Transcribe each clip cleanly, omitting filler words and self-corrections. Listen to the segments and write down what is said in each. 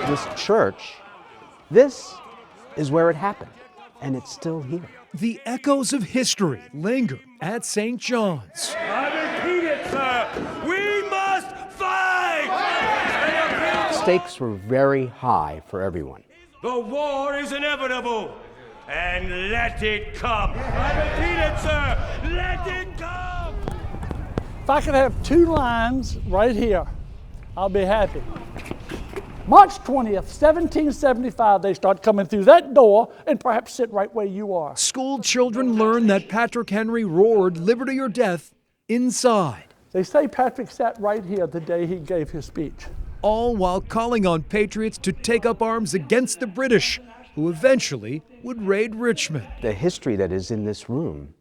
This church, this is where it happened, and it's still here. The echoes of history linger at St. John's. I repeat it, sir. We must fight! Stakes were very high for everyone. The war is inevitable, and let it come. I repeat it, sir. Let it come! If I could have two lines right here, I'll be happy. March 20th, 1775, they start coming through that door and perhaps sit right where you are. School children learn that Patrick Henry roared liberty or death inside. They say Patrick sat right here the day he gave his speech. All while calling on patriots to take up arms against the British, who eventually would raid Richmond. The history that is in this room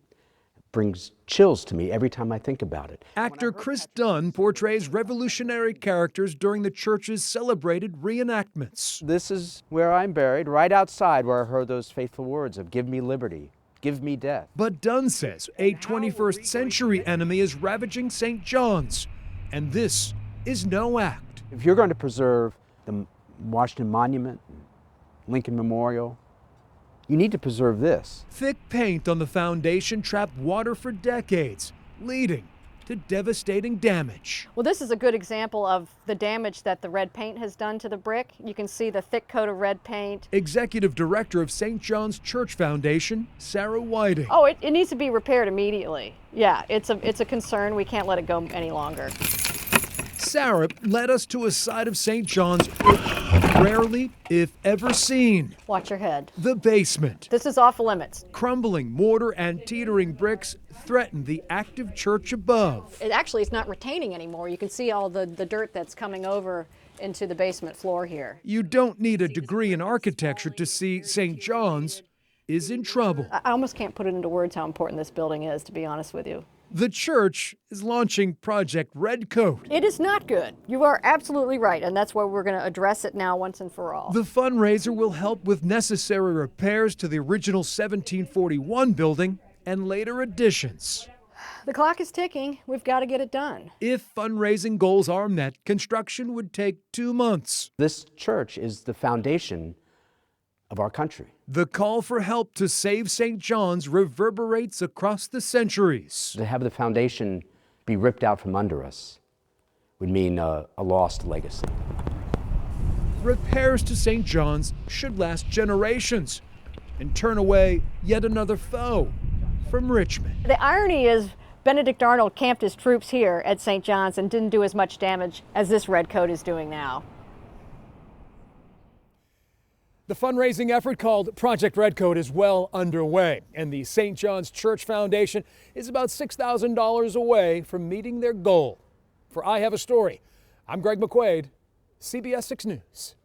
brings chills to me every time I think about it. Actor Chris Dunn portrays revolutionary characters during the church's celebrated reenactments. This is where I'm buried, right outside where I heard those faithful words of give me liberty, give me death. But Dunn says a 21st century enemy is ravaging St. John's, and this is no act. If you're going to preserve the Washington Monument, Lincoln Memorial, you need to preserve this. Thick paint on the foundation trapped water for decades, leading to devastating damage. Well, this is a good example of the damage that the red paint has done to the brick. You can see the thick coat of red paint. Executive Director of St. John's Church Foundation, Sarah Whiting. Oh, it needs to be repaired immediately. Yeah, it's a concern. We can't let it go any longer. Sarah led us to a side of St. John's rarely, if ever seen. Watch your head. The basement. This is off limits. Crumbling mortar and teetering bricks threaten the active church above. It actually is not retaining anymore. You can see all the dirt that's coming over into the basement floor here. You don't need a degree in architecture to see St. John's is in trouble. I almost can't put it into words how important this building is, to be honest with you. The church is launching Project Redcoat. It is not good. You are absolutely right, and that's why we're going to address it now once and for all. The fundraiser will help with necessary repairs to the original 1741 building and later additions. The clock is ticking. We've got to get it done. If fundraising goals are met, construction would take 2 months. This church is the foundation of our country. The call for help to save St. John's reverberates across the centuries. To have the foundation be ripped out from under us would mean a lost legacy. Repairs to St. John's should last generations and turn away yet another foe from Richmond. The irony is Benedict Arnold camped his troops here at St. John's and didn't do as much damage as this redcoat is doing now. The fundraising effort called Project Redcoat is well underway, and the St. John's Church Foundation is about $6,000 away from meeting their goal. For I Have a Story, I'm Greg McQuaid, CBS 6 News.